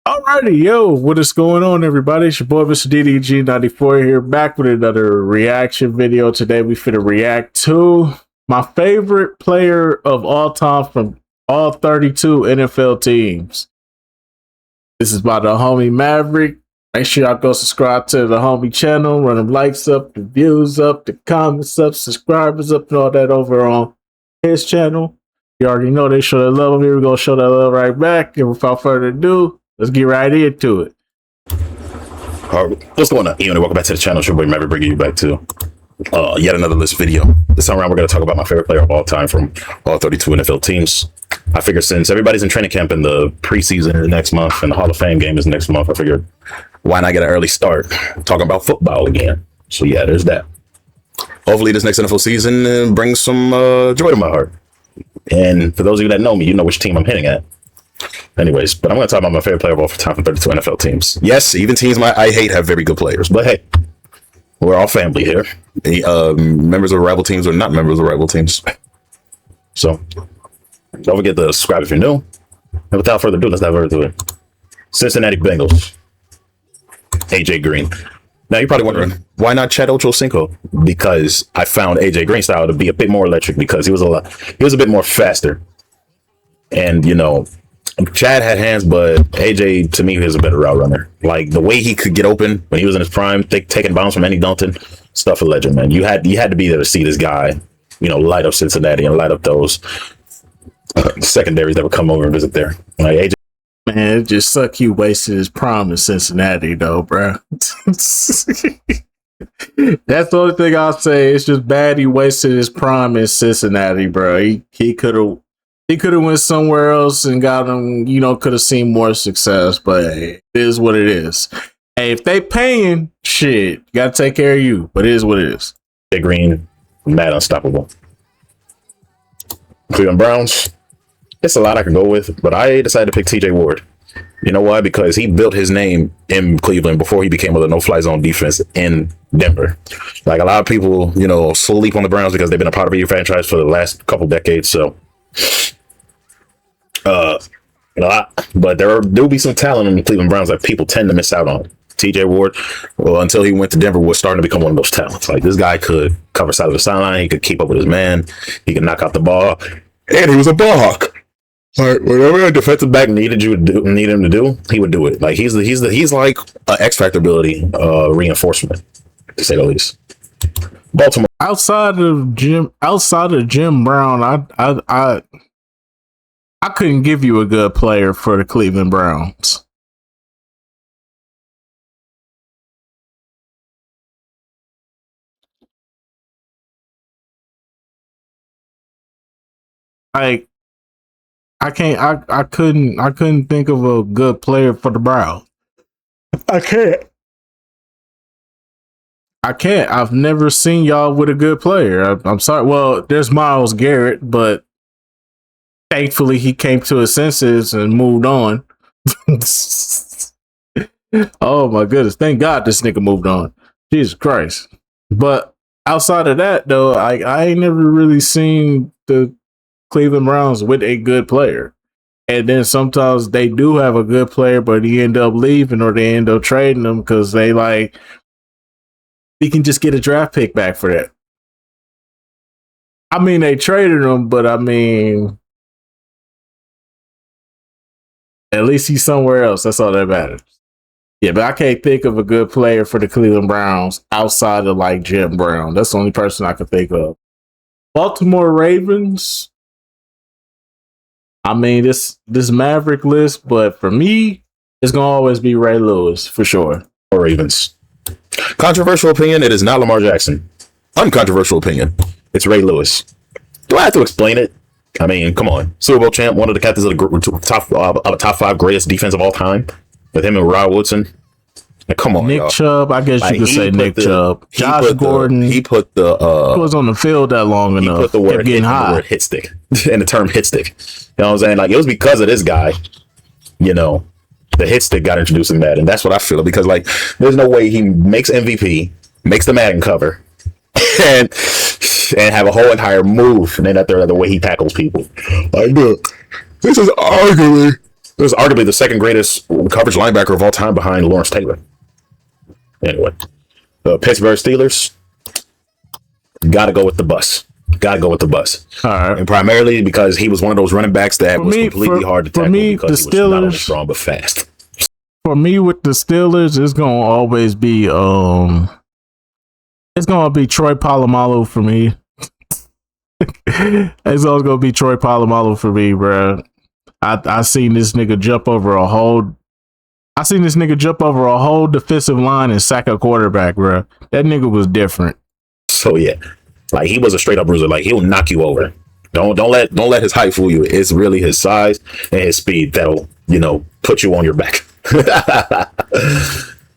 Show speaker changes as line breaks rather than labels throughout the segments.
Alrighty, yo, what is going on, everybody? It's your boy, Mr. DDG94 here, back with another reaction video. Today, we finna react to my favorite player of all time from all 32 NFL teams. This is by the homie Maverick. Make sure y'all go subscribe to the homie channel, run them likes up, the views up, the comments up, subscribers up, and all that over on his channel. You already know they show that love. Here we go, show that love right back. And without further ado, let's get right into it.
What's going on, Ian? Welcome back to the channel. It's your boy Maverick bringing you back to yet another list video. This time around, we're going to talk about my favorite player of all time from all 32 NFL teams. I figured since everybody's in training camp and the preseason is next month and the Hall of Fame game is next month, I figured why not get an early start talking about football again. So yeah, there's that. Hopefully this next NFL season brings some joy to my heart. And for those of you that know me, you know which team I'm hitting at. Anyways, but I'm going to talk about my favorite player of all time from 32 NFL teams. Yes, even teams I hate have very good players, but hey, we're all family here. Members of rival teams or not members of rival teams. So don't forget to subscribe if you're new. And without further ado, let's dive over to it. Cincinnati Bengals. AJ Green. Now you're probably wondering, why not Chad Ochocinco? Because I found AJ Green's style to be a bit more electric because he was a bit more faster. And you know, Chad had hands, but AJ to me was a better route runner. Like the way he could get open when he was in his prime, taking bounds from Andy Dalton, stuff a legend, man. You had to be there to see this guy, you know, light up Cincinnati and light up those secondaries that would come over and visit there. Like AJ.
Man, it just suck you wasted his prime in Cincinnati, though, bro. That's the only thing I'll say. It's just bad he wasted his prime in Cincinnati, bro. He could have went somewhere else and got him, you know, could have seen more success, but hey, it is what it is. Hey, if they paying, shit, you gotta take care of you, but it is what it is.
Big Green, mad unstoppable. Cleveland Browns. It's a lot I can go with, but I decided to pick TJ Ward. You know why? Because he built his name in Cleveland before he became a no-fly zone defense in Denver. Like a lot of people, you know, sleep on the Browns because they've been a part of your franchise for the last couple decades. So, but there do be some talent in the Cleveland Browns that people tend to miss out on. TJ Ward, well, until he went to Denver, was starting to become one of those talents. Like this guy could cover side of the sideline, he could keep up with his man, he could knock out the ball, and he was a ball hawk. Like whatever a defensive back need him to do, he would do it. Like he's like an X Factor ability reinforcement, to say the least. Baltimore.
Outside of Jim Brown, I couldn't give you a good player for the Cleveland Browns. Like I couldn't think of a good player for the Browns. I can't. I've never seen y'all with a good player. I'm sorry. Well, there's Myles Garrett, but thankfully he came to his senses and moved on. Oh my goodness. Thank God this nigga moved on. Jesus Christ. But outside of that though, I ain't never really seen the Cleveland Browns with a good player. And then sometimes they do have a good player, but he end up leaving or they end up trading them because they like he can just get a draft pick back for that. I mean, they traded him, but I mean, at least he's somewhere else. That's all that matters. Yeah, but I can't think of a good player for the Cleveland Browns outside of like Jim Brown. That's the only person I can think of. Baltimore Ravens. I mean, this Maverick list, but for me, it's gonna always be Ray Lewis for sure.
Or Ravens. Controversial opinion, it is not Lamar Jackson. Uncontroversial opinion, it's Ray Lewis. Do I have to explain it? I mean, come on. Super Bowl champ, one of the captains of the top 5 greatest defense of all time, with him and Rod Woodson. Like, come on,
Nick
y'all.
Chubb, I guess you could say Nick Chubb. Josh Gordon.
He was
on the field that long enough.
He put the word,
getting hot.
The word hit stick and the term hit stick. You know what I'm saying? Like it was because of this guy, you know, the hit stick got introduced in Madden. That's what I feel, because like there's no way he makes MVP, makes the Madden cover, and have a whole entire move, and then the way he tackles people. Like, look, this is arguably It was arguably the second greatest coverage linebacker of all time behind Lawrence Taylor. Anyway, the Pittsburgh Steelers, gotta go with the bus. Gotta go with the bus.
All right.
And primarily because he was one of those running backs that was completely hard to tackle because he was not only strong but fast.
For me, with the Steelers, it's gonna always be it's gonna be Troy Polamalu for me. It's always gonna be Troy Polamalu for me, bro. I seen this nigga jump over a whole. I seen this nigga jump over a whole defensive line and sack a quarterback, bro. That nigga was different.
So yeah, like he was a straight up bruiser. Like he'll knock you over. Don't let his height fool you. It's really his size and his speed that'll put you on your back.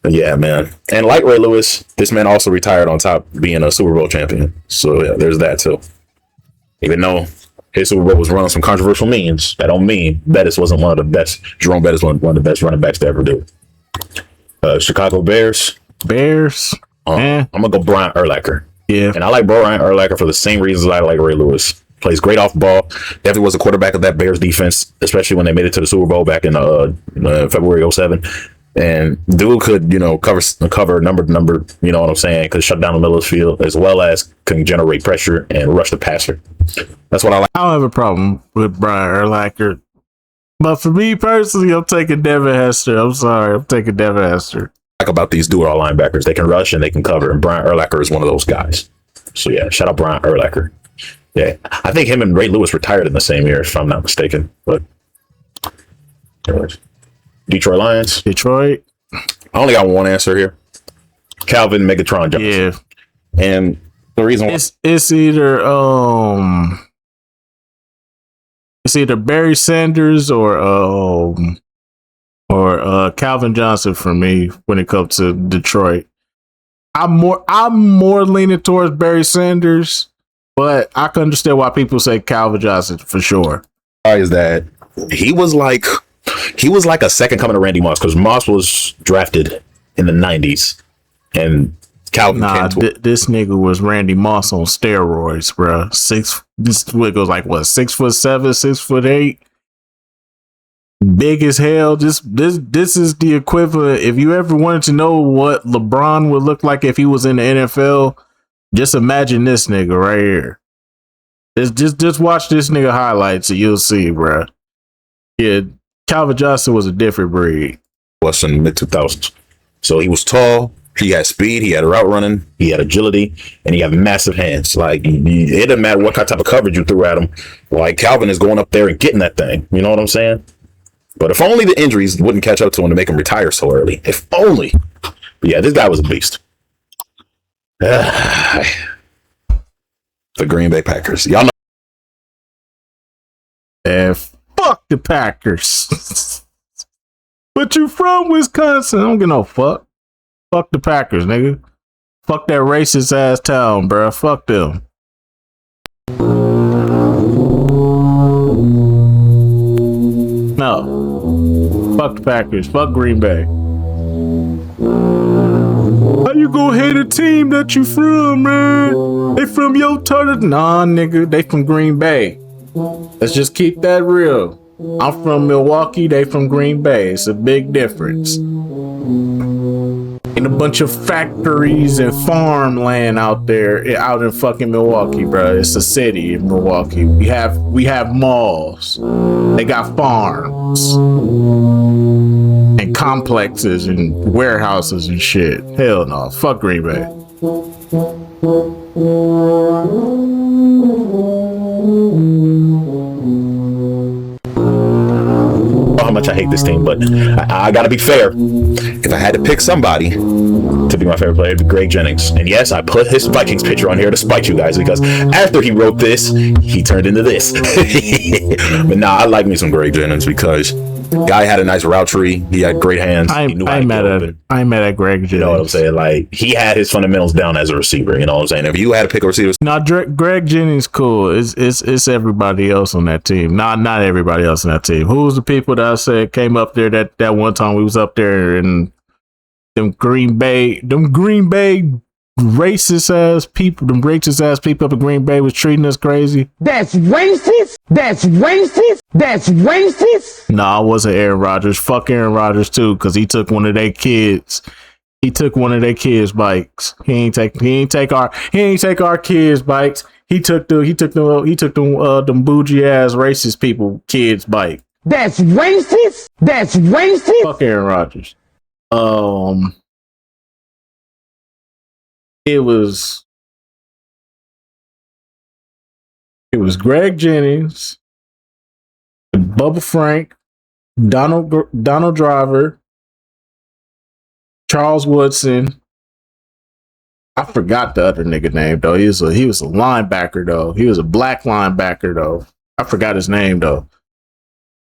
Yeah, man. And like Ray Lewis, this man also retired on top being a Super Bowl champion. So yeah, there's that too. Even though his Super Bowl was run on some controversial means, that don't mean Bettis wasn't one of the best. Jerome Bettis was one of the best running backs to ever do it. Chicago Bears. I'm gonna go Brian Urlacher.
Yeah,
and I like Brian Urlacher for the same reasons I like Ray Lewis. Plays great off the ball. Definitely was a quarterback of that Bears defense, especially when they made it to the Super Bowl back in February 2007. And dude could, cover number, you know what I'm saying? Could shut down the middle of the field as well as can generate pressure and rush the passer. That's what I like.
I don't have a problem with Brian Urlacher. But for me personally, I'm taking Devin Hester. I'm sorry. I'm taking Devin Hester.
Like about these dual linebackers, they can rush and they can cover. And Brian Urlacher is one of those guys. So yeah, shout out Brian Urlacher. Yeah, I think him and Ray Lewis retired in the same year, if I'm not mistaken. But anyways. Detroit Lions.
Detroit.
I only got one answer here. Calvin Megatron Johnson.
Yeah.
And the reason why
it's either Barry Sanders or Calvin Johnson for me when it comes to Detroit. I'm more leaning towards Barry Sanders, but I can understand why people say Calvin Johnson for sure.
Is that he was like a second coming to Randy Moss, because Moss was drafted in the 90s and Calvin
this nigga was Randy Moss on steroids, bro. This goes like what, 6'7", 6'8", big as hell. This is the equivalent. If you ever wanted to know what LeBron would look like if he was in the NFL, just imagine this nigga right here. Just watch this nigga highlights and you'll see, bro. Yeah, Calvin Johnson was a different breed.
Was in the mid 2000s, so he was tall. He had speed, he had route running, he had agility, and he had massive hands. Like, it doesn't matter what type of coverage you threw at him. Like, Calvin is going up there and getting that thing. You know what I'm saying? But if only the injuries wouldn't catch up to him to make him retire so early. If only. But yeah, this guy was a beast. The Green Bay Packers. Y'all know.
Fuck the Packers. But you from Wisconsin. I don't give no fuck. Fuck the Packers, nigga. Fuck that racist ass town, bro. Fuck them. No. Fuck the Packers. Fuck Green Bay. How you gonna hate a team that you from, man? They from your turn? Nah, nigga. They from Green Bay. Let's just keep that real. I'm from Milwaukee. They from Green Bay. It's a big difference. And a bunch of factories and farmland out there, out in fucking Milwaukee, bro. It's a city in Milwaukee. We have malls. They got farms and complexes and warehouses and shit. Hell no, fuck Green Bay.
How much I hate this team, but I gotta be fair. If I had to pick somebody to be my favorite player, it'd be Greg Jennings. And yes, I put his Vikings picture on here to spite you guys, because after he wrote this, he turned into this. But nah, I like me some Greg Jennings because guy had a nice route tree. He had great hands.
I'm mad at Greg Jennings.
You know what I'm saying? Like, he had his fundamentals down as a receiver. You know what I'm saying? If you had to pick a receiver,
Greg Jennings cool. It's everybody else on that team. Not everybody else on that team. Who was the people that I said came up there that one time we was up there and them Green Bay racist ass people up in Green Bay was treating us crazy.
That's racist. That's racist. That's racist.
Nah, I wasn't Aaron Rodgers. Fuck Aaron Rodgers too, because he took one of their kids. He took one of their kids' bikes. He ain't take our kids' bikes. He took them bougie ass racist people kids' bike.
That's racist. That's racist.
Fuck Aaron Rodgers. It was Greg Jennings, Bubba Frank, Donald Driver, Charles Woodson. I forgot the other nigga name though. He was a linebacker though. He was a black linebacker though. I forgot his name though.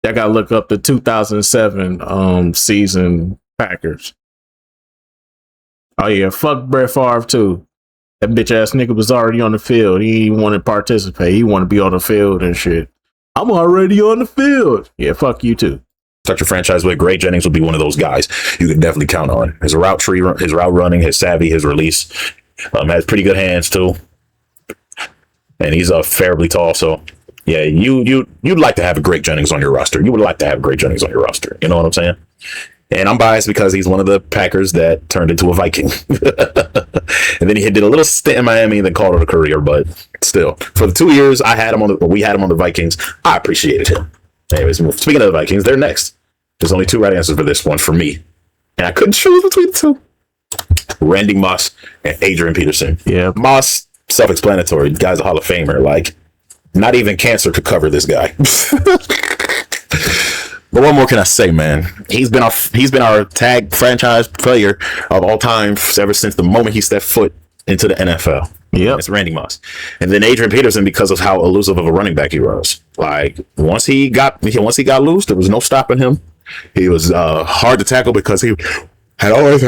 I gotta look up the 2007 season Packers. Oh yeah, fuck Brett Favre too. That bitch ass nigga was already on the field. He didn't want to participate. He wanted to be on the field and shit. I'm already on the field. Yeah, fuck you too.
Start your franchise with Greg Jennings would be one of those guys you could definitely count on. His route running, his savvy, his release. Has pretty good hands too, and he's fairly tall. So yeah, you'd like to have a Greg Jennings on your roster. You would like to have Greg Jennings on your roster. You know what I'm saying? And I'm biased because he's one of the Packers that turned into a Viking, and then he did a little stint in Miami and then called it a career. But still, for the 2 years we had him on the Vikings, I appreciated him. Anyways, speaking of the Vikings, they're next. There's only two right answers for this one for me, and I couldn't choose between the two. Randy Moss and Adrian Peterson.
Yeah,
Moss, self-explanatory. The guy's a Hall of Famer. Like, not even cancer could cover this guy. But what more can I say, man? He's been our tag franchise player of all time ever since the moment he stepped foot into the NFL.
Yeah,
it's Randy Moss, and then Adrian Peterson because of how elusive of a running back he was. Like once he got loose, there was no stopping him. He was hard to tackle because he had always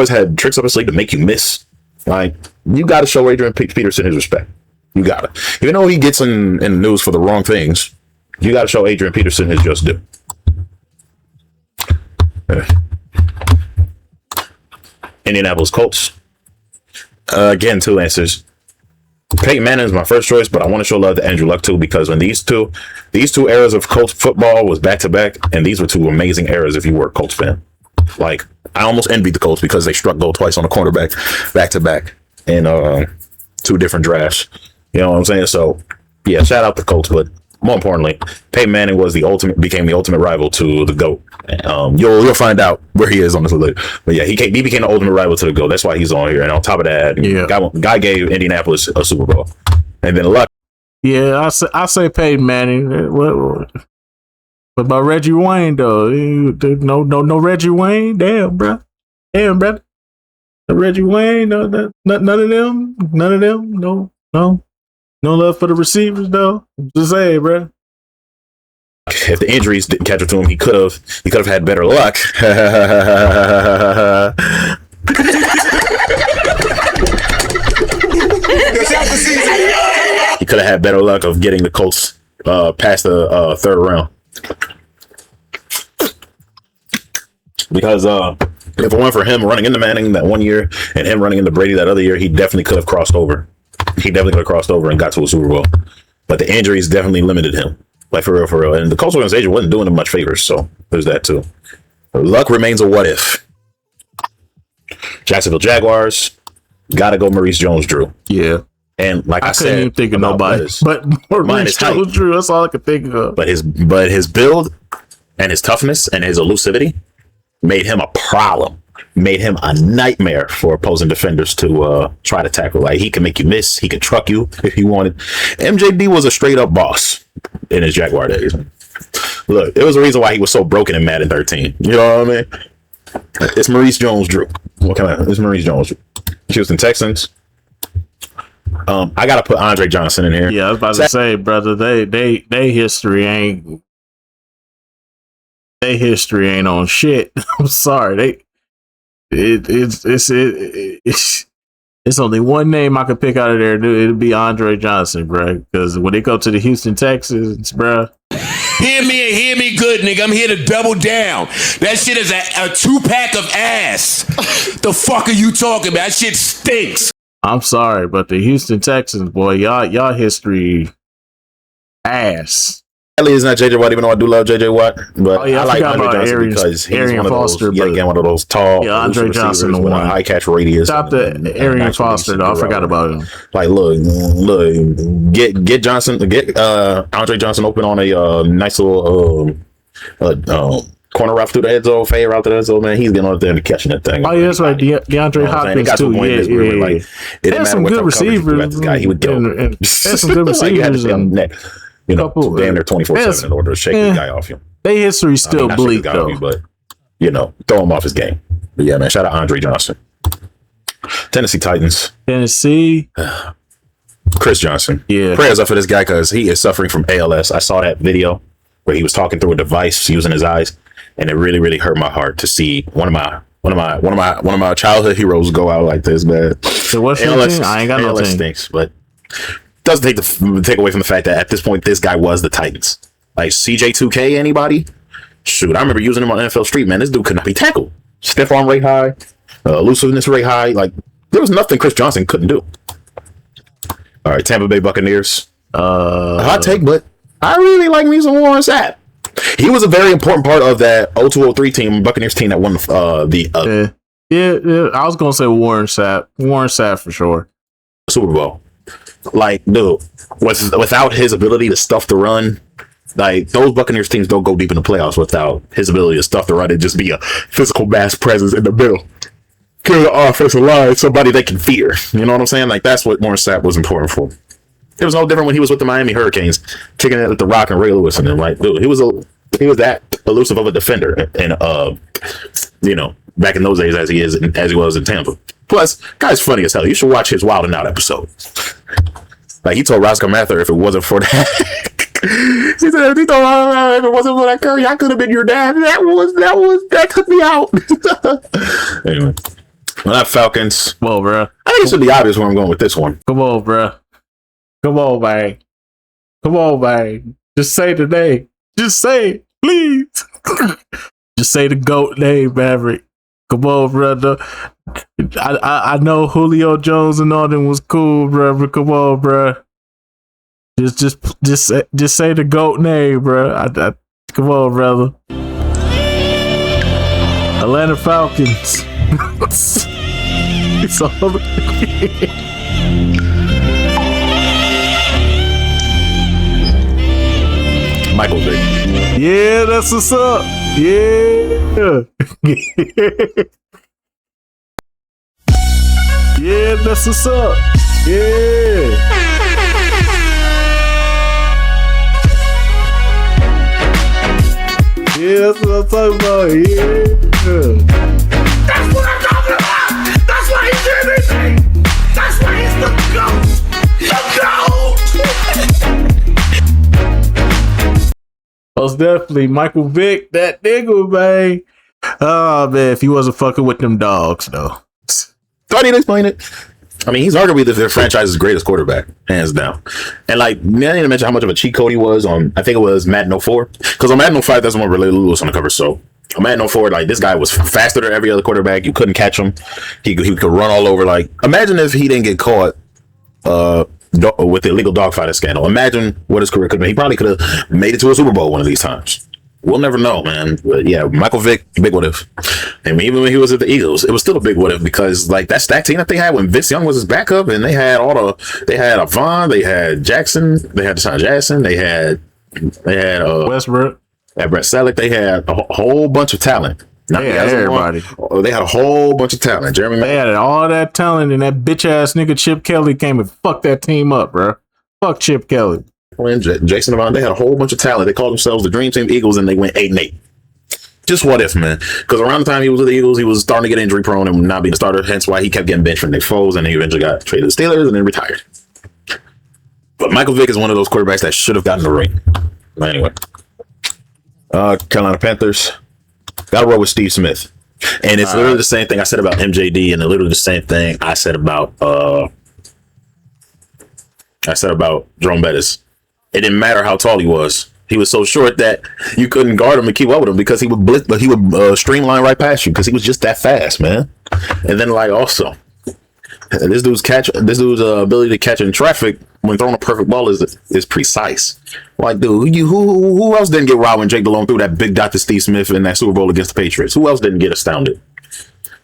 had tricks up his sleeve to make you miss. Like, you got to show Adrian Peterson his respect. You got to. Even though he gets in the news for the wrong things, you got to show Adrian Peterson his just due. Indianapolis Colts. Again, two answers. Peyton Manning is my first choice, but I want to show love to Andrew Luck too, because when these two eras of Colts football was back to back, and these were two amazing eras if you were a Colts fan. Like, I almost envied the Colts because they struck gold twice on the cornerback back to back in two different drafts. You know what I'm saying? So yeah, shout out the Colts, but more importantly, Peyton Manning became the ultimate rival to the GOAT. You'll find out where he is on this list. But yeah, he became the ultimate rival to the GOAT. That's why he's on here. And on top of that, guy gave Indianapolis a Super Bowl. And then Luck.
Yeah, I say Peyton Manning. What about Reggie Wayne though? No Reggie Wayne. Damn, bro. No Reggie Wayne. None of them. No love for the receivers, though. Just say, bro.
If the injuries didn't catch up to him, he could have had better luck. He could have had better luck of getting the Colts past the third round. Because if it weren't for him running into Manning that one year and him running into Brady that other year, he definitely could have crossed over. He definitely could have crossed over and got to a Super Bowl. But the injuries definitely limited him. Like, for real. And the Colts organization wasn't doing him much favors, so there's that too. Luck remains a what if. Jacksonville Jaguars, gotta go Maurice Jones-Drew.
Yeah.
And like I said,
couldn't even think of nobody but Maurice Jones-Drew. That's all I could think of.
But his build and his toughness and his elusivity made him a problem. Made him a nightmare for opposing defenders to try to tackle. Like, he could make you miss. He could truck you if he wanted. MJD was a straight up boss in his Jaguar days. Look, there was a reason why he was so broken in Madden 13. You know what I mean? It's Maurice Jones-Drew. It's Maurice Jones-Drew. Houston Texans. I gotta put Andre Johnson in here.
Yeah, I was about to say, brother, they history ain't on shit. I'm sorry. It's only one name I could pick out of there. It'd be Andre Johnson, bro. Because when they go to the Houston Texans, bro,
Hear me and hear me good, nigga. I'm here to double down. That shit is a 2-pack of ass. The fuck are you talking about? That shit stinks.
I'm sorry, but the Houston Texans, boy, y'all history ass.
Ellie is not JJ Watt, even though I do love JJ Watt. But I like Andre Johnson because he's
Arian
one of
Foster,
those, yet again, one of those tall,
Andre Johnson, the
with a
one.
high catch radius.
Stop the Arian Foster, though. I forgot about him.
Like, look, get Johnson, get Andre Johnson open on a nice little corner route through the end zone, fade route to the end zone, man. He's getting out there and catching that thing.
Oh, yeah, that's right. DeAndre Hopkins, too. Yeah.
Like, it
had some good receivers.
This guy, he would go.
And had some good receivers.
You know, damn near 24/7 in order to shake the guy off you.
Their history's still bleak, though.
But, you know, throw him off his game. But yeah, man, shout out Andre Johnson. Tennessee Titans.
Tennessee.
Chris Johnson.
Yeah.
Prayers up for this guy because he is suffering from ALS. I saw that video where he was talking through a device using his eyes, and it really, really hurt my heart to see one of my childhood heroes go out like this, man.
So what's your team? I ain't got no team.
Stinks, but doesn't take away from the fact that at this point this guy was the Titans. Like CJ2K, anybody? Shoot, I remember using him on NFL Street, man. This dude could not be tackled. Stiff arm rate high, elusiveness rate high. Like, there was nothing Chris Johnson couldn't do. All right, Tampa Bay Buccaneers. Hot take, but I really like me some Warren Sapp. He was a very important part of that 02-03 team, Buccaneers team that won
Yeah, I was gonna say Warren Sapp for sure.
Super Bowl. Like, dude, without his ability to stuff the run, like, those Buccaneers teams don't go deep in the playoffs without his ability to stuff the run and just be a physical mass presence in the middle. Kill the offensive line, somebody they can fear. You know what I'm saying? Like, that's what Warren Sapp was important for. It was no different when he was with the Miami Hurricanes, kicking it at the Rock and Ray Lewis, and then, like, dude, he was that elusive of a defender, and you know, back in those days as he was in Tampa. Plus, guy's funny as hell. You should watch his Wild 'N Out episode. Like, he told Roscoe Mather if it wasn't for that. He said, if it wasn't for that Curry, I could have been your dad. That took me out. Anyway, well, that Falcons.
Come on, bro.
I think it should be obvious where I'm going with this one.
Come on, bro. Come on, man. Come on, man. Just say the name. Just say it, please. Just say the GOAT name, Maverick. Come on, brother. I know Julio Jones and all them was cool, bro. But come on, bro. Just say the GOAT name, bro. Come on, brother. Atlanta Falcons. It's all.
Michael Vick.
Yeah, that's what's up. Yeah. Yeah, that's what's up. Yeah. Yeah, that's what I'm talking about. Yeah.
That's what I'm talking about. That's why he's everything. That's why he's the GOAT. The GOAT.
Most definitely, Michael Vick, that nigga, man. Oh, man, if he wasn't fucking with them dogs, though.
Thought he'd explain it. I mean, he's arguably their franchise's greatest quarterback, hands down. And, like, I didn't even mention how much of a cheat code he was on, I think it was Madden 04. Because on Madden 05, that's when Ray Lewis on the cover. So, on Madden 04, like, this guy was faster than every other quarterback. You couldn't catch him. He could run all over. Like, imagine if he didn't get caught with the illegal dogfighting scandal. Imagine what his career could have been. He probably could have made it to a Super Bowl one of these times. We'll never know, man. But yeah, Michael Vick, big what if. And even when he was at the Eagles, it was still a big what if because, like, that stack team that they had when Vince Young was his backup, and they had Avon, they had Jackson, they had Deshaun Jackson, they had
Westbrook,
at Brett Selleck, they had a whole bunch of talent.
They had everybody.
They had a whole bunch of talent.
They had all that talent, and that bitch ass nigga Chip Kelly came and fucked that team up, bro. Fuck Chip Kelly.
Jason Avon, they had a whole bunch of talent. They called themselves the Dream Team Eagles, and they went 8-8. Just what if, man? Because around the time he was with the Eagles, he was starting to get injury prone and not being a starter. Hence why he kept getting benched from Nick Foles, and he eventually got traded to the Steelers and then retired. But Michael Vick is one of those quarterbacks that should have gotten the ring. But anyway, Carolina Panthers got to roll with Steve Smith, and it's literally the same thing I said about MJD, and literally the same thing I said about Jerome Bettis. It didn't matter how tall he was. He was so short that you couldn't guard him and keep up with him because he would blitz, but he would streamline right past you because he was just that fast, man. And then like also, this dude's ability to catch in traffic when throwing a perfect ball is precise. Like, dude, who else didn't get robbed when Jake Delhomme threw that big dot to Steve Smith in that Super Bowl against the Patriots? Who else didn't get astounded?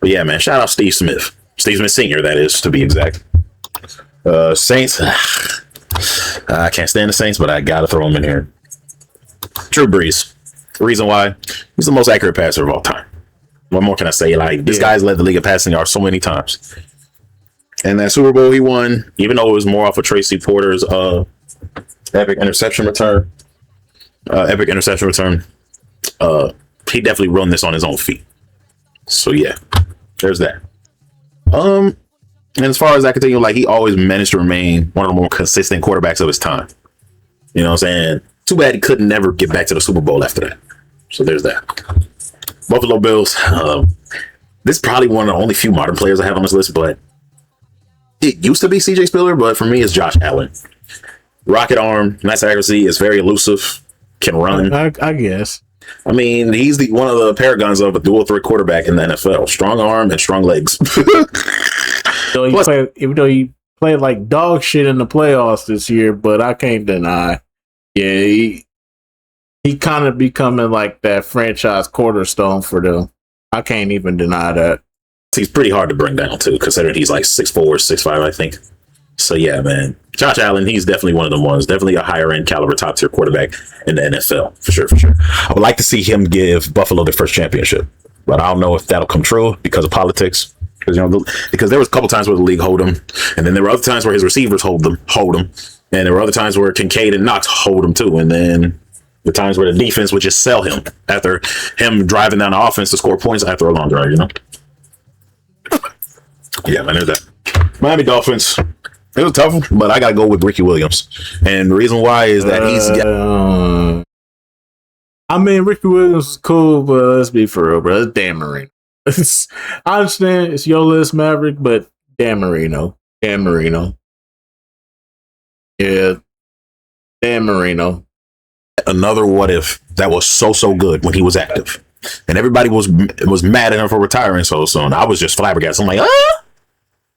But yeah, man, shout out Steve Smith. Steve Smith Sr., that is, to be exact. Saints. I can't stand the Saints, but I gotta throw them in here. Drew Brees. The reason why, he's the most accurate passer of all time. What more can I say? Like, this guy's led the league of passing yards so many times. And that Super Bowl he won, even though it was more off of Tracy Porter's epic interception return, he definitely run this on his own feet. So yeah, there's that. And as far as that continues, like, he always managed to remain one of the more consistent quarterbacks of his time. You know what I'm saying? Too bad he could never get back to the Super Bowl after that. So there's that. Buffalo Bills. This is probably one of the only few modern players I have on this list, but it used to be CJ Spiller, but for me, it's Josh Allen. Rocket arm, nice accuracy, is very elusive, can run.
I guess.
I mean, he's one of the paragons of a dual threat quarterback in the NFL. Strong arm and strong legs.
Even though he played like dog shit in the playoffs this year, but I can't deny. Yeah, he kind of becoming like that franchise cornerstone for them. I can't even deny that.
He's pretty hard to bring down too, considering he's like 6'4", 6'5", I think. So yeah, man, Josh Allen, he's definitely one of them ones. Definitely a higher end caliber, top tier quarterback in the NFL for sure. I would like to see him give Buffalo their first championship, but I don't know if that'll come true because of politics. Because there was a couple times where the league hold him, and then there were other times where his receivers hold him, and there were other times where Kincaid and Knox hold him too, and then the times where the defense would just sell him after him driving down the offense to score points after a long drive. You know. Yeah, man, there's that. Miami Dolphins. It was tough, but I gotta go with Ricky Williams, and the reason why is that
I mean, Ricky Williams is cool, but let's be for real, bro. It's Dan Marino. I understand it's your list, Maverick, but Dan Marino. Yeah, Dan Marino.
Another what if that was so good when he was active, and everybody was mad at him for retiring so soon. I was just flabbergasted. I'm like,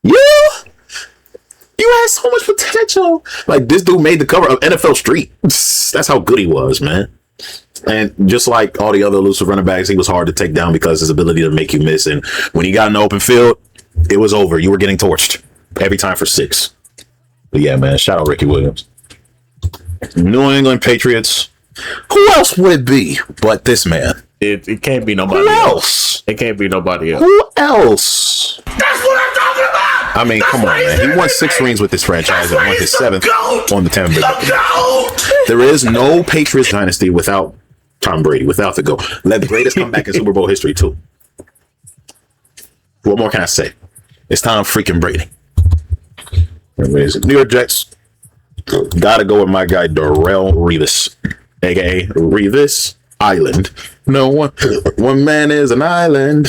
you had so much potential. Like, this dude made the cover of NFL Street. That's how good he was, man. And just like all the other elusive running backs, he was hard to take down because his ability to make you miss. And when he got in the open field, it was over. You were getting torched every time for 6. But yeah, man, shout out Ricky Williams. New England Patriots. Who else would it be but this man?
It can't be nobody
Who
else. It can't be nobody else.
Who else? That's what I'm talking about. I mean, come on, man. He won 6 rings with this franchise and won his 7th on the Tampa Bay. There is no Patriots dynasty without Tom Brady, without the GOAT. Led the greatest comeback in Super Bowl history, too. What more can I say? It's Tom freaking Brady. New York Jets. Gotta go with my guy, Darrelle Revis, a.k.a. Revis Island. No one man is an island.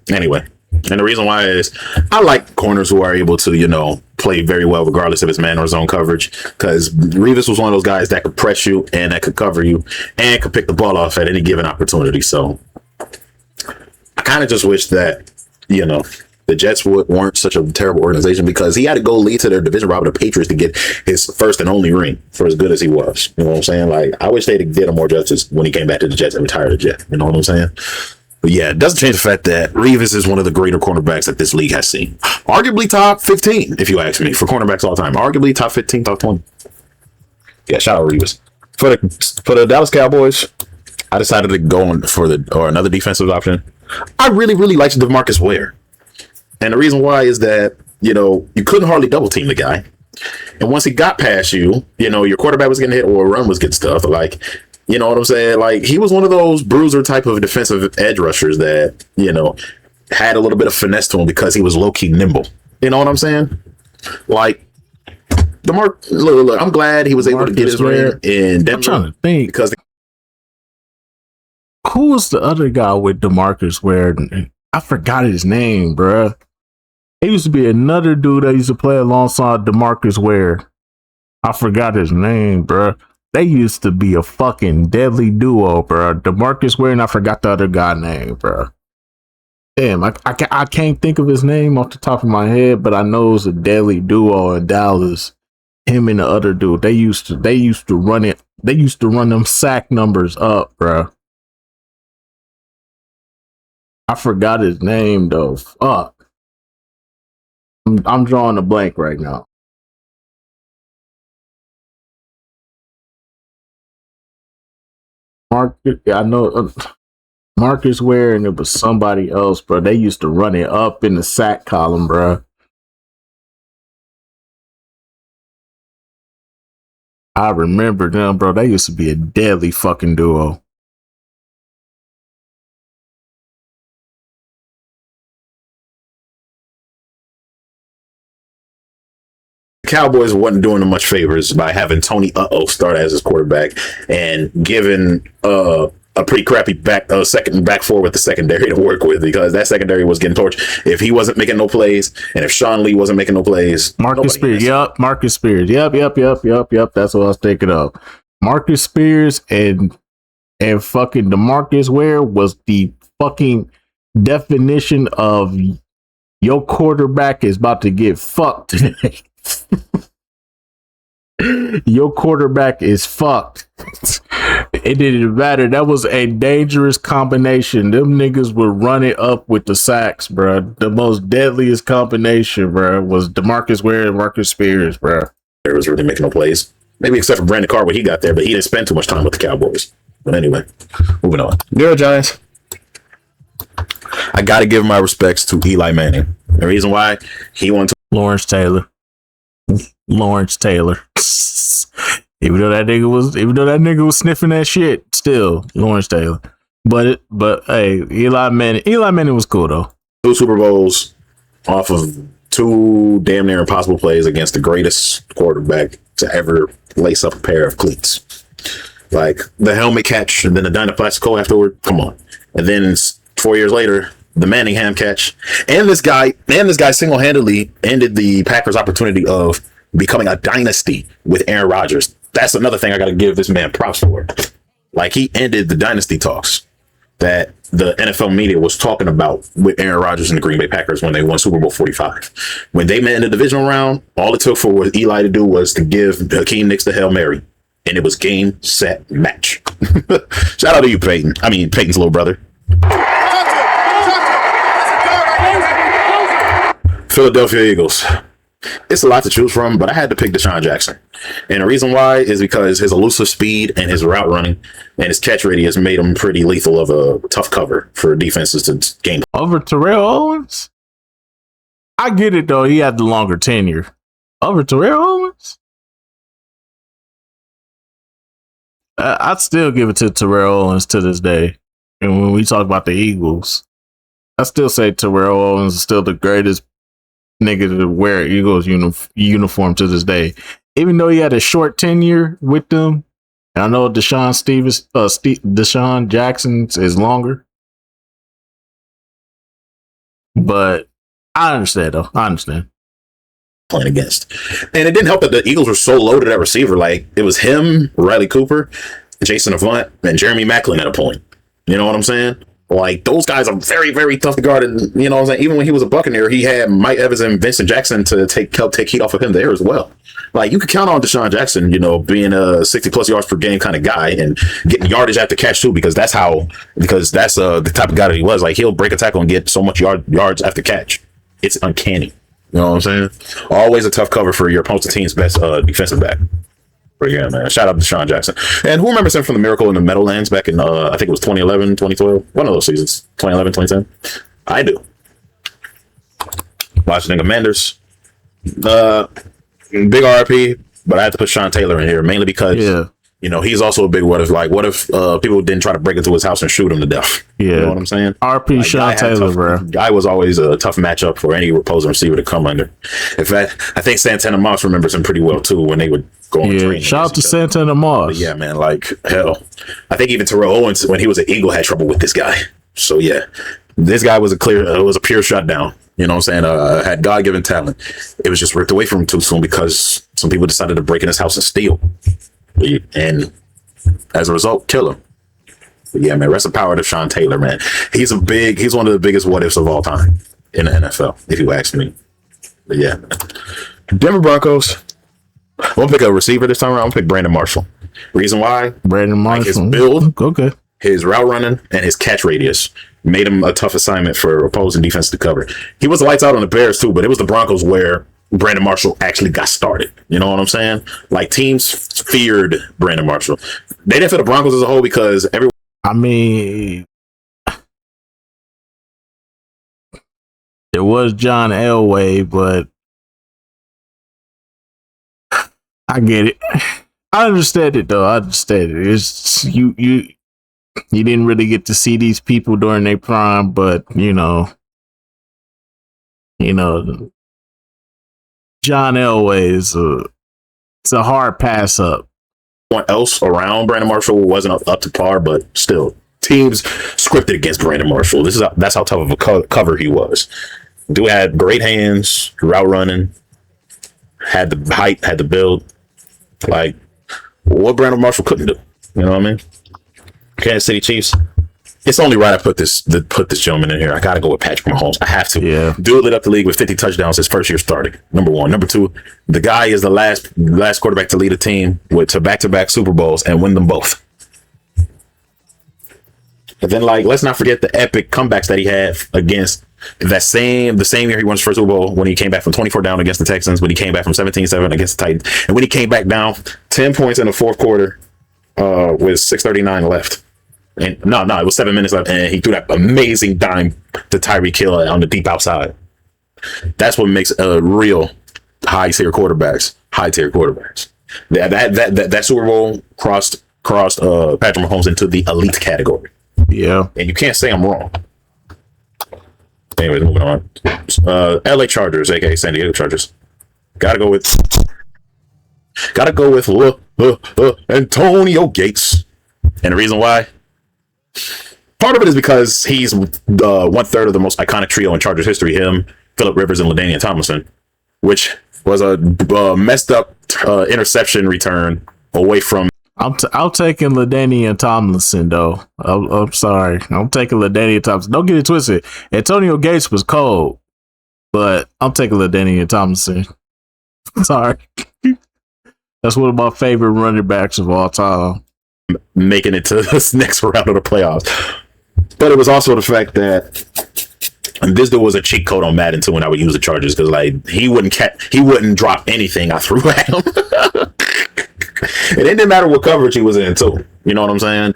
Anyway, and the reason why is I like corners who are able to, play very well regardless if it's man or zone coverage, because Revis was one of those guys that could press you and that could cover you and could pick the ball off at any given opportunity. So I kind of just wish that, the Jets weren't such a terrible organization, because he had to go lead to their division rival, the Patriots, to get his first and only ring for as good as he was. You know what I'm saying? Like, I wish they did him more justice when he came back to the Jets and retired the Jet. You know what I'm saying? But yeah, it doesn't change the fact that Revis is one of the greater cornerbacks that this league has seen. Arguably top 15, if you ask me, for cornerbacks all time. Arguably top 15, top 20. Yeah, shout out Revis. For the Dallas Cowboys, I decided to go for another defensive option. I really, really liked DeMarcus Ware. And the reason why is that, you couldn't hardly double team the guy. And once he got past you, your quarterback was getting hit or a run was getting stuffed. Like, you know what I'm saying? Like, he was one of those bruiser type of defensive edge rushers that, had a little bit of finesse to him because he was low-key nimble. You know what I'm saying? Like, look, I'm glad he was able to get his ring in Denver.
I'm trying to think.
Because
who was the other guy with DeMarcus Ware? I forgot his name, bruh. He used to be another dude that used to play alongside DeMarcus Ware. I forgot his name, bruh. They used to be a fucking deadly duo, bro. DeMarcus Ware and I forgot the other guy name, bro. Damn, I can't think of his name off the top of my head, but I know it was a deadly duo in Dallas. Him and the other dude, they used to run it. They used to run them sack numbers up, bro. I forgot his name though. Fuck. I'm drawing a blank right now. I know Marcus Ware and it was somebody else, bro. They used to run it up in the sack column, bro. I remember them, bro. They used to be a deadly fucking duo.
Cowboys wasn't doing them much favors by having Tony start as his quarterback and giving a pretty crappy second back four with the secondary to work with, because that secondary was getting torched. If he wasn't making no plays, and if Sean Lee wasn't making no plays,
Marcus Spears, Marcus Spears, yep. That's what I was thinking of. Marcus Spears and fucking DeMarcus Ware was the fucking definition of your quarterback is about to get fucked today. Your quarterback is fucked. It didn't matter. That was a dangerous combination. Them niggas would run it up with the sacks, bro. The most deadliest combination, bro, was DeMarcus Ware and Marcus Spears, bro.
There was really making no plays. Maybe except for Brandon Carr when he got there, but he didn't spend too much time with the Cowboys. But anyway, moving on. New York Giants. I got to give my respects to Eli Manning. The reason why he won to
Lawrence Taylor. Even though that nigga was sniffing that shit, still Lawrence Taylor. But hey, Eli Manning was cool though.
2 Super Bowls off of 2 damn near impossible plays against the greatest quarterback to ever lace up a pair of cleats. Like the helmet catch and then the Dynaplastico afterward. Come on. And then 4 years later, the Manningham catch. And this guy single-handedly ended the Packers' opportunity of becoming a dynasty with Aaron Rodgers. That's another thing I got to give this man props for. Like, he ended the dynasty talks that the NFL media was talking about with Aaron Rodgers and the Green Bay Packers when they won Super Bowl 45. When they met in the divisional round, all it took for what Eli to do was to give Hakeem Nicks the Hail Mary. And it was game, set, match. Shout out to you, Peyton. I mean, Peyton's little brother. Philadelphia Eagles. It's a lot to choose from, but I had to pick Deshaun Jackson. And the reason why is because his elusive speed and his route running and his catch radius made him pretty lethal of a tough cover for defenses to game.
Over Terrell Owens? I get it, though. He had the longer tenure. Over Terrell Owens? I'd still give it to Terrell Owens to this day. And when we talk about the Eagles, I still say Terrell Owens is still the greatest nigga to wear Eagles uniform to this day. Even though he had a short tenure with them, and I know Deshaun Jackson's is longer. But I understand, though. I understand.
Playing against. And it didn't help that the Eagles were so loaded at receiver. Like, it was him, Riley Cooper, Jason Avant, and Jeremy Maclin at a point. You know what I'm saying? Like, those guys are very, very tough to guard. And, you know what I'm saying? Even when he was a Buccaneer, he had Mike Evans and Vincent Jackson to help take heat off of him there as well. Like, you could count on Deshaun Jackson, you know, being a 60-plus yards per game kind of guy and getting yardage after catch, too, because that's the type of guy that he was. Like, he'll break a tackle and get so much yards after catch. It's uncanny. You know what I'm saying? Always a tough cover for your opposing team's best defensive back. But yeah, man. Shout out to Deshaun Jackson. And who remembers him from the Miracle in the Meadowlands back in, I think it was 2011, 2012? One of those seasons. 2011, 2010? I do. Washington Commanders. Big RIP, but I had to put Sean Taylor in here, mainly because, you know, he's also a big what if. Like, what if people didn't try to break into his house and shoot him to death?
Yeah.
You know what I'm saying?
RP like, Sean Taylor, bro.
Guy was always a tough matchup for any opposing receiver to come under. In fact, I think Santana Moss remembers him pretty well, too, when they would go on training.
Shout out to Santana Moss.
But yeah, man, like, hell. I think even Terrell Owens, when he was an Eagle, had trouble with this guy. So, yeah, this guy was a pure shutdown. You know what I'm saying? Had God-given talent. It was just ripped away from him too soon because some people decided to break in his house and steal. and as a result, kill him. But yeah, man, rest in power to Sean Taylor, man. He's one of the biggest what ifs of all time in the NFL, if you ask me. But yeah, Denver Broncos. I'm gonna pick a receiver this time around. I'm gonna pick Brandon Marshall. Reason why?
Brandon Marshall.
Like his build,
okay.
His route running, and his catch radius made him a tough assignment for opposing defense to cover. He was lights out on the Bears too, but it was the Broncos where Brandon Marshall actually got started. You know what I'm saying? Like teams feared Brandon Marshall. They didn't fear the Broncos as a whole because everyone.
I mean, there was John Elway, but I get it. I understand it though. I understand it. It's you didn't really get to see these people during their prime, but you know, John Elway is it's a hard pass up.
Else around Brandon Marshall wasn't up to par, but still, teams scripted against Brandon Marshall. That's how tough of a cover he was. Dude had great hands, route running, had the height, had the build. Like what Brandon Marshall couldn't do. You know what I mean? Kansas City Chiefs. It's only right I put this gentleman in here. I gotta go with Patrick Mahomes. I have to.
Yeah.
Dude lit up the league with 50 touchdowns his first year starting. Number one. Number two, the guy is the last quarterback to lead a team to back-to-back Super Bowls and win them both. But then, let's not forget the epic comebacks that he had against the same year he won his first Super Bowl when he came back from 24 down against the Texans, when he came back from 17-7 against the Titans, and when he came back down 10 points in the fourth quarter with 6:39 left. And no, it was 7 minutes left, and he threw that amazing dime to Tyreek Hill on the deep outside. That's what makes real high tier quarterbacks. That Super Bowl crossed Patrick Mahomes into the elite category.
Yeah,
and you can't say I'm wrong. Anyways, moving on. LA Chargers, aka San Diego Chargers. Gotta go with Antonio Gates, and the reason why. Part of it is because he's 1/3 of the most iconic trio in Chargers history. Him, Phillip Rivers, and LaDainian Tomlinson, which was a messed up interception return away from.
I'm taking LaDainian Tomlinson though. I'm sorry. I'm taking LaDainian Tomlinson. Don't get it twisted. Antonio Gates was cold, but I'm taking LaDainian Tomlinson. Sorry. That's one of my favorite running backs of all time.
Making it to this next round of the playoffs. But it was also the fact that this dude was a cheat code on Madden too when I would use the Chargers, because he wouldn't drop anything I threw at him. And it didn't matter what coverage he was in too. You know what I'm saying?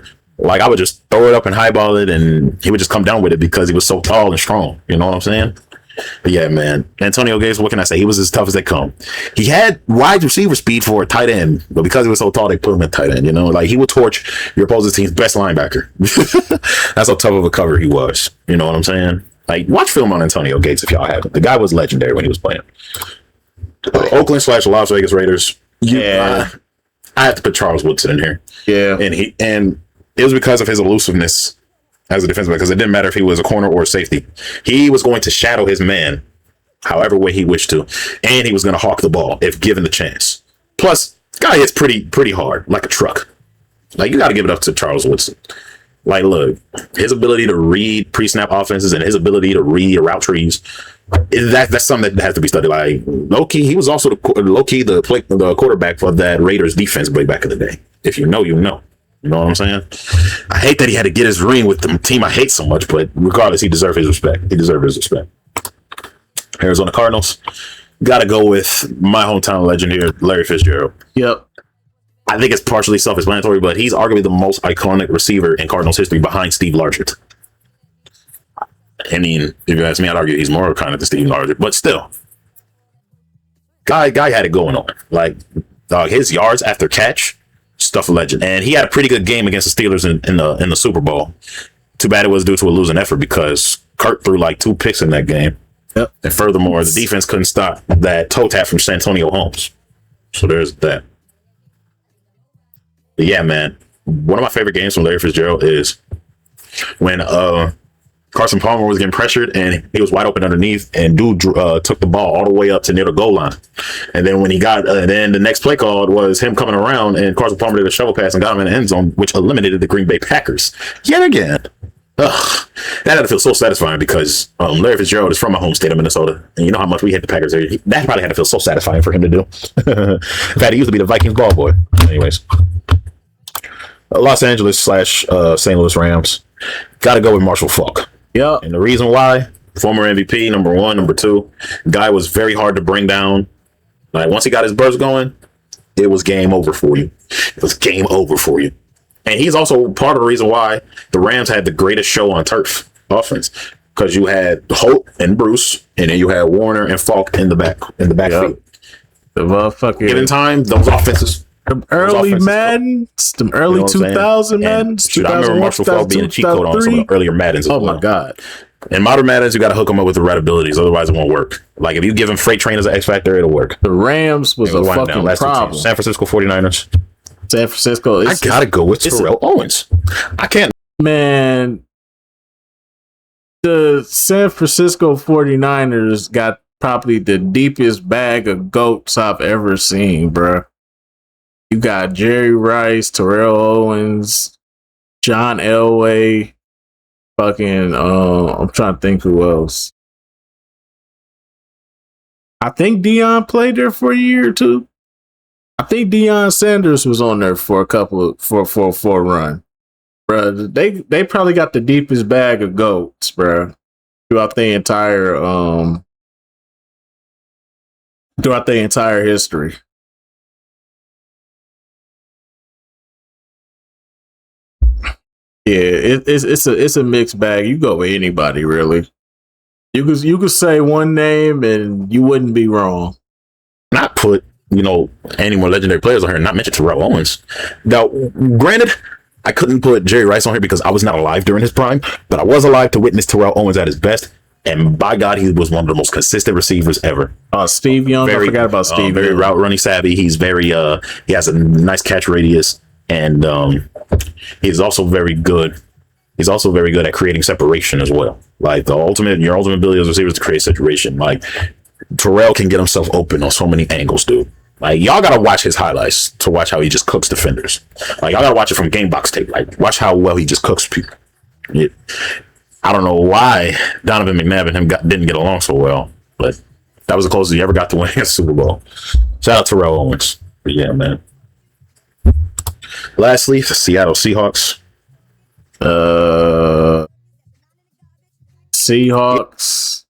I would just throw it up and highball it, and he would just come down with it because he was so tall and strong. You know what I'm saying? But yeah, man. Antonio Gates, what can I say? He was as tough as they come. He had wide receiver speed for a tight end, but because he was so tall, they put him at tight end. He would torch your opposing team's best linebacker. That's how tough of a cover he was. You know what I'm saying? Watch film on Antonio Gates if y'all haven't. The guy was legendary when he was playing. Oakland/Las Vegas Raiders. Yeah. I have to put Charles Woodson in here. Yeah. And it was because of his elusiveness as a defenseman, because it didn't matter if he was a corner or a safety. He was going to shadow his man however way he wished to, and he was going to hawk the ball if given the chance. Plus, guy hits pretty hard, like a truck. You got to give it up to Charles Woodson. Look, his ability to read pre-snap offenses and his ability to read route trees, that's something that has to be studied. Low-key, he was also the quarterback for that Raiders defense way back in the day. If you know, you know. You know what I'm saying? I hate that he had to get his ring with the team I hate so much, but regardless, he deserved his respect. Arizona Cardinals. Got to go with my hometown legend here, Larry Fitzgerald.
Yep.
I think it's partially self-explanatory, but he's arguably the most iconic receiver in Cardinals history behind Steve Largent. I mean, if you ask me, I'd argue he's more iconic than Steve Largent, but still. Guy had it going on. His yards after catch, stuff of legend. And he had a pretty good game against the Steelers in the Super Bowl. Too bad it was due to a losing effort because Kurt threw 2 picks in that game. Yep. And furthermore, the defense couldn't stop that toe tap from Santonio Holmes. So there's that. But yeah, man. One of my favorite games from Larry Fitzgerald is when Carson Palmer was getting pressured and he was wide open underneath, and dude took the ball all the way up to near the goal line. And then when he got, then the next play called was him coming around, and Carson Palmer did a shovel pass and got him in the end zone, which eliminated the Green Bay Packers yet again. Ugh, that had to feel so satisfying because Larry Fitzgerald is from my home state of Minnesota, and you know how much we hate the Packers there. That probably had to feel so satisfying for him to do. In fact, he used to be the Vikings ball boy. Anyways, Los Angeles / St. Louis Rams. Got to go with Marshall Faulk.
Yeah,
and the reason why, former MVP, number one, number two, guy was very hard to bring down. Like once he got his burst going, it was game over for you. It was game over for you. And he's also part of the reason why the Rams had the greatest show on turf offense, because you had Holt and Bruce, and then you had Warner and Falk in the backfield.
The motherfucker.
Given time, those offenses.
Them early Maddens, them early 2000 Maddens.
I remember Marshall Faulk being a cheat code on some of the earlier Maddens.
Oh my God.
In modern Maddens, you got to hook them up with the right abilities, otherwise it won't work. Like if you give him Freight Train as an X Factor, it'll work.
The Rams was a fucking problem.
San Francisco 49ers.
San Francisco.
I gotta go with Terrell Owens. I can't.
Man, the San Francisco 49ers got probably the deepest bag of goats I've ever seen, bro. You got Jerry Rice, Terrell Owens, John Elway, fucking, I'm trying to think who else. I think Deion played there for a year or two. I think Deion Sanders was on there for a run. Bruh, they probably got the deepest bag of goats, bruh, throughout the entire history. Yeah, it's a mixed bag. You go with anybody, really. You could say one name and you wouldn't be wrong.
Not put, any more legendary players on here, not mention Terrell Owens. Now, granted, I couldn't put Jerry Rice on here because I was not alive during his prime, but I was alive to witness Terrell Owens at his best. And by God, he was one of the most consistent receivers ever.
Steve Young, I forgot about Steve.
Very route running savvy. He's very he has a nice catch radius, and he's also very good. He's also very good at creating separation as well. Like your ultimate ability as a receiver is to create separation. Like Terrell can get himself open on so many angles, dude. Like y'all gotta watch his highlights to watch how he just cooks defenders. Like y'all gotta watch it from game box tape. Like watch how well he just cooks people. I don't know why Donovan McNabb and him didn't get along so well, but that was the closest he ever got to winning a Super Bowl. Shout out to Terrell Owens. But yeah, man. Lastly, the Seattle Seahawks.
Seahawks.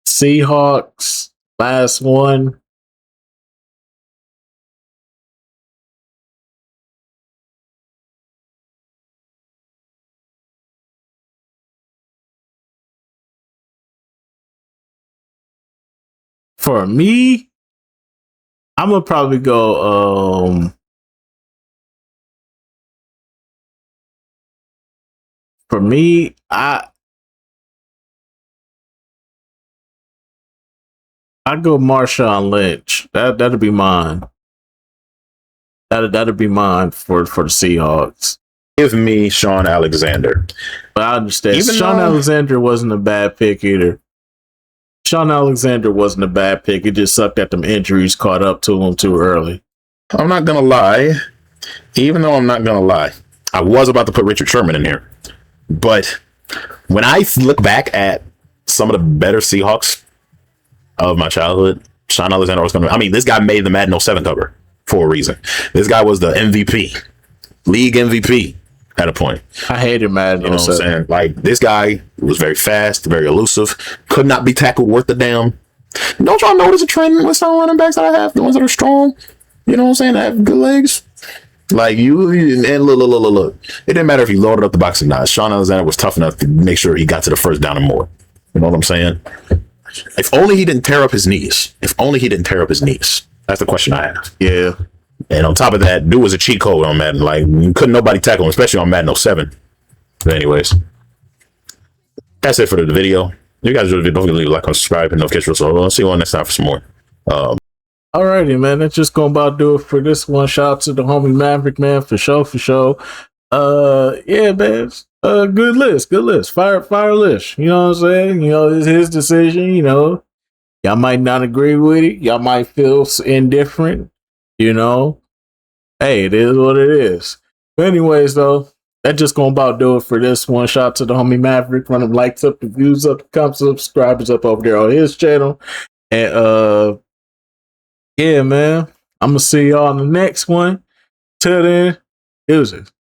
Seahawks. Last one. For me, I'm gonna probably go. For me, I go Marshawn Lynch. That'll be mine. That'll be mine for the Seahawks.
Give me Sean Alexander.
But I understand. Sean Alexander wasn't a bad pick either. Sean Alexander wasn't a bad pick. It just sucked that them injuries caught up to him too early.
I'm not going to lie. Even though I'm not going to lie, I was about to put Richard Sherman in here. But when I look back at some of the better Seahawks of my childhood, Sean Alexander was going to... I mean, this guy made the Madden 07 cover for a reason. This guy was the MVP. League MVP. At a point,
I hated Madden.
You know what I'm saying? Like this guy was very fast, very elusive, could not be tackled worth a damn. Don't y'all notice a trend with some running backs that I have? The ones that are strong, you know what I'm saying? That have good legs. Like you, and look. It didn't matter if he loaded up the box or not. Sean Alexander was tough enough to make sure he got to the first down and more. You know what I'm saying? If only he didn't tear up his knees. That's the question I have.
Yeah.
And on top of that, dude was a cheat code on Madden. Like, couldn't nobody tackle him, especially on Madden 07. But anyways, that's it for the video. You guys don't forget to leave a like and subscribe and notification. So I'll see you all next time for some more.
Alrighty, man. That's just gonna about do it for this one. Shout out to the homie Maverick, man, for sure, for sure. Yeah, man. Good list. Fire list. You know what I'm saying? You know, it's his decision. You know, y'all might not agree with it. Y'all might feel indifferent. You know, hey, it is what it is. But anyways, though, that just gonna about do it for this one. Shout out to the homie Maverick. Run them likes up, the views up, the comments up, subscribers up over there on his channel. And yeah, man, I'm gonna see y'all on the next one. Till then, deuces.